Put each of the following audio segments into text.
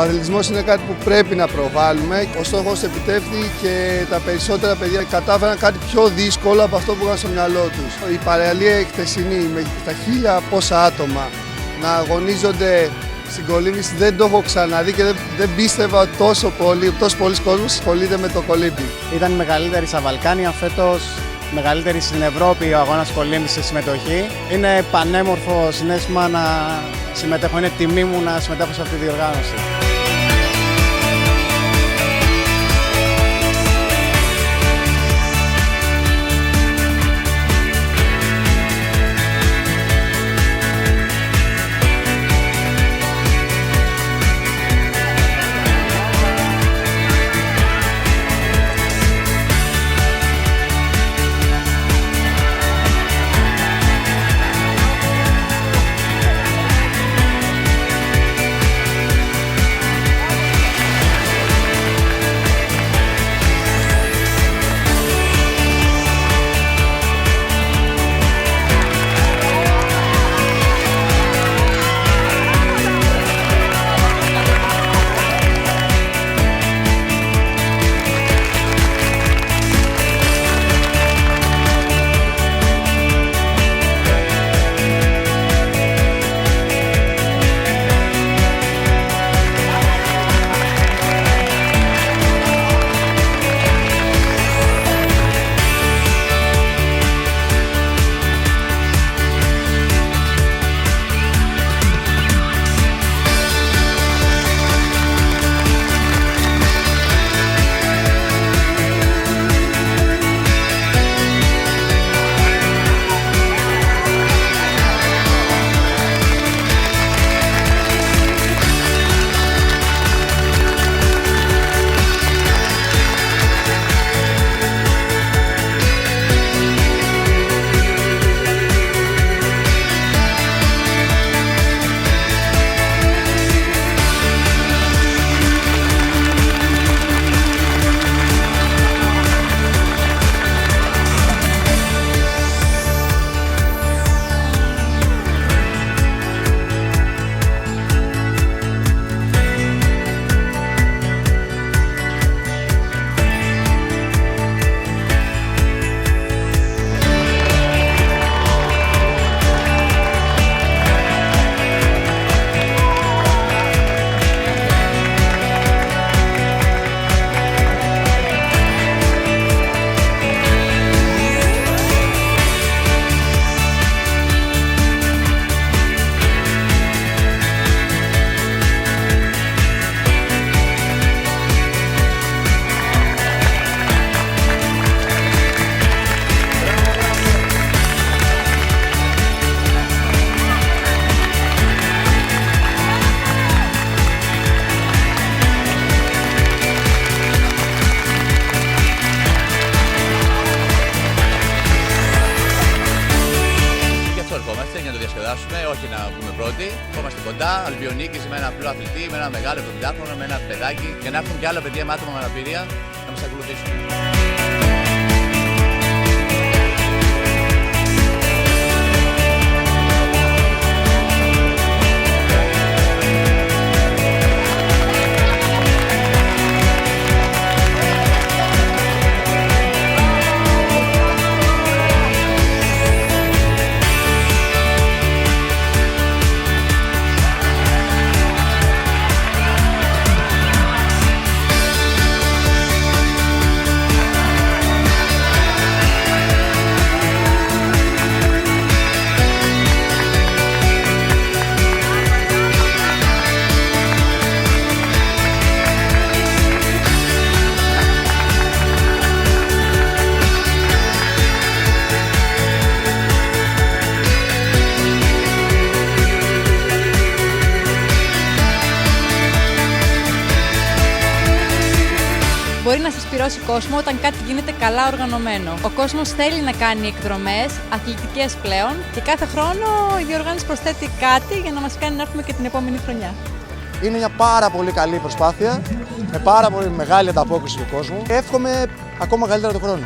αθλητισμός είναι κάτι που πρέπει να προβάλλουμε. Ο στόχος επιτεύχθη και τα περισσότερα παιδιά κατάφεραν κάτι πιο δύσκολο από αυτό που είχαν στο μυαλό τους. Η παραλία χθεσινή με τα 1000 πόσα άτομα να αγωνίζονται στην κολύμβηση δεν το έχω ξαναδεί και δεν πίστευα ότι τόσο πολλοί κόσμος ασχολείται με το κολύμπι. Ήταν η μεγαλύτερη στα Βαλκάνια, φέτος μεγαλύτερη στην Ευρώπη ο αγώνας κολύμβησης σε συμμετοχή. Είναι πανέμορφο συναίσθημα να συμμετέχω, είναι τιμή μου να συμμετέχω σε αυτή τη διοργάνωση. Για να το διασκεδάσουμε, όχι να βγούμε πρώτοι. Είμαστε κοντά, Αλβιονίκης με ένα απλό αθλητή, με ένα μεγάλο 70χρονο, με ένα παιδάκι και να έρθουν και άλλα παιδιά με άτομα με αναπηρία να μας ακολουθήσουν. Μπορεί να συσπυρώσει κόσμο όταν κάτι γίνεται καλά οργανωμένο. Ο κόσμος θέλει να κάνει εκδρομές, αθλητικές πλέον, και κάθε χρόνο η διοργάνωση προσθέτει κάτι για να μας κάνει να έρθουμε και την επόμενη χρονιά. Είναι μια πάρα πολύ καλή προσπάθεια, με πάρα πολύ μεγάλη ανταπόκριση του κόσμου. Εύχομαι ακόμα καλύτερα τον χρόνο.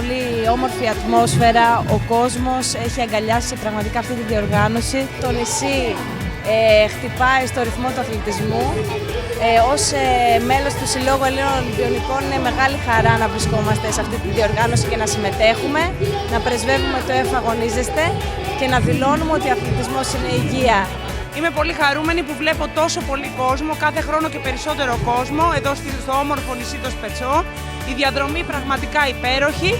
πολύ όμορφη ατμόσφαιρα, ο κόσμος έχει αγκαλιάσει πραγματικά αυτή τη διοργάνωση. Το νησί χτυπάει στο ρυθμό του αθλητισμού. Ως μέλος του Συλλόγου Ελλήνων Ολυμπιονικών είναι μεγάλη χαρά να βρισκόμαστε σε αυτή τη διοργάνωση και να συμμετέχουμε, να πρεσβεύουμε το «Εφαγωνίζεστε» και να δηλώνουμε ότι ο αθλητισμός είναι υγεία. Είμαι πολύ χαρούμενη που βλέπω τόσο πολύ κόσμο, κάθε χρόνο και περισσότερο κόσμο, εδώ στο όμορφο νησί το Σπετσό. Η διαδρομή πραγματικά υπέροχη.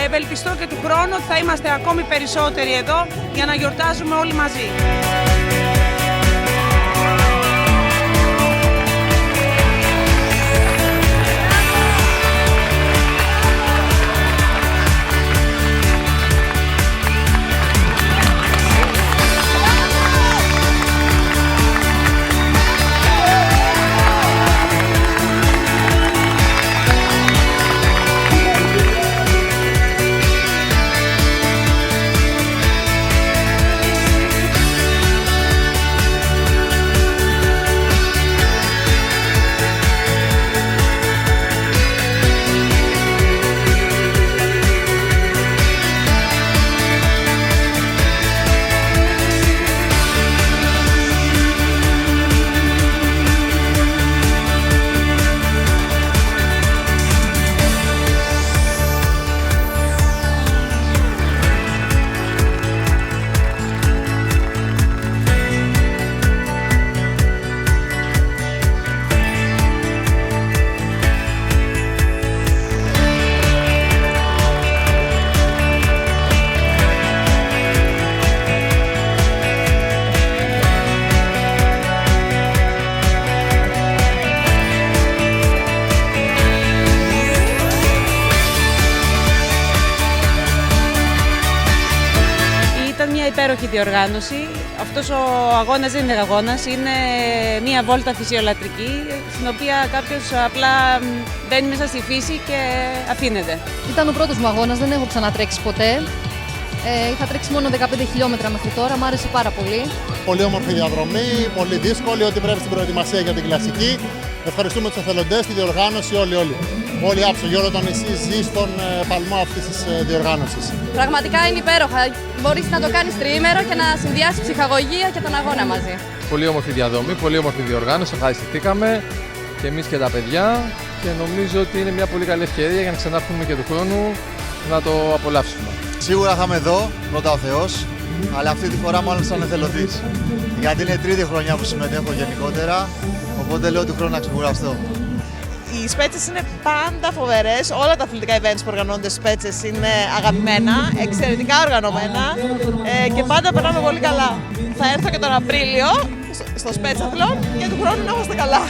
Ευελπιστώ και του χρόνου ότι θα είμαστε ακόμη περισσότεροι εδώ για να γιορτάζουμε όλοι μαζί. Ήταν μια υπέροχη διοργάνωση. Αυτός ο αγώνας δεν είναι αγώνας, είναι μια βόλτα φυσιολατρική, στην οποία κάποιος απλά μπαίνει μέσα στη φύση και αφήνεται. Ήταν ο πρώτος μου αγώνας, δεν έχω ξανατρέξει ποτέ. Είχα τρέξει μόνο 15 χιλιόμετρα μέχρι τώρα, μου άρεσε πάρα πολύ. Πολύ όμορφη διαδρομή, πολύ δύσκολη, ό,τι πρέπει στην προετοιμασία για την κλασική. Ευχαριστούμε τους εθελοντές, τη διοργάνωση, όλοι άψο. Γιώργο το νησί ζει στον παλμό αυτής της διοργάνωσης. Πραγματικά είναι υπέροχα. Μπορείς να το κάνεις τριήμερο και να συνδυάσεις ψυχαγωγία και τον αγώνα μαζί. Πολύ όμορφη διαδρομή, πολύ όμορφη διοργάνωση. Ευχαριστηθήκαμε και εμείς και τα παιδιά. Και νομίζω ότι είναι μια πολύ καλή ευκαιρία για να ξανάρθουμε και του χρόνου να το απολαύσουμε. Σίγουρα θα είμαι εδώ, πρώτα ο Θεός, αλλά αυτή τη φορά μάλλον σαν εθελοντής. Γιατί είναι τρίτη χρονιά που συμμετέχω γενικότερα, οπότε λέω του χρόνου να ξεκουραστώ. Οι Σπέτσες είναι πάντα φοβερές, όλα τα αθλητικά events που οργανώνονται στις Σπέτσες είναι αγαπημένα, εξαιρετικά οργανωμένα και πάντα περνάμε πολύ καλά. Θα έρθω και τον Απρίλιο στο Σπέτσαθλον και του χρόνου να είμαστε καλά.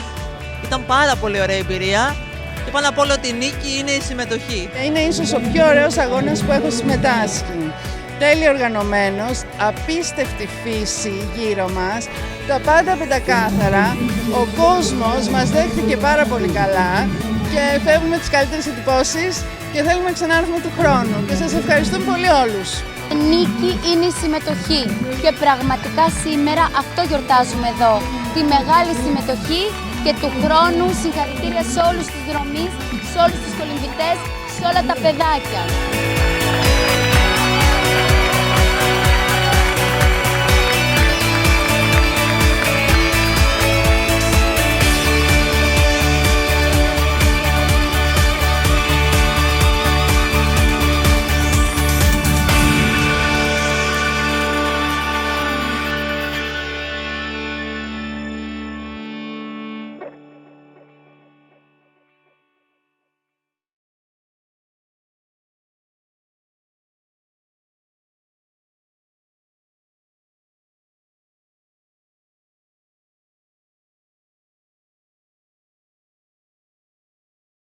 Ήταν πάρα πολύ ωραία εμπειρία και πάνω απ' όλο τη νίκη είναι η συμμετοχή. Είναι ίσως ο πιο ωραίος αγώνας που έχω συμμετάσχει. Τέλεια οργανωμένος, απίστευτη φύση γύρω μας, τα πάντα πεντακάθαρα, ο κόσμος μας δέχτηκε πάρα πολύ καλά και φεύγουμε τις καλύτερες εντυπώσεις και θέλουμε να ξανάρθουμε του χρόνου και σας ευχαριστούμε πολύ όλους. Νίκη είναι η συμμετοχή και πραγματικά σήμερα αυτό γιορτάζουμε εδώ, τη μεγάλη συμμετοχή και του χρόνου συγχαρητήρια σε όλους τους δρομείς, σε όλους τους κολυμβητές, σε όλα τα παιδάκια.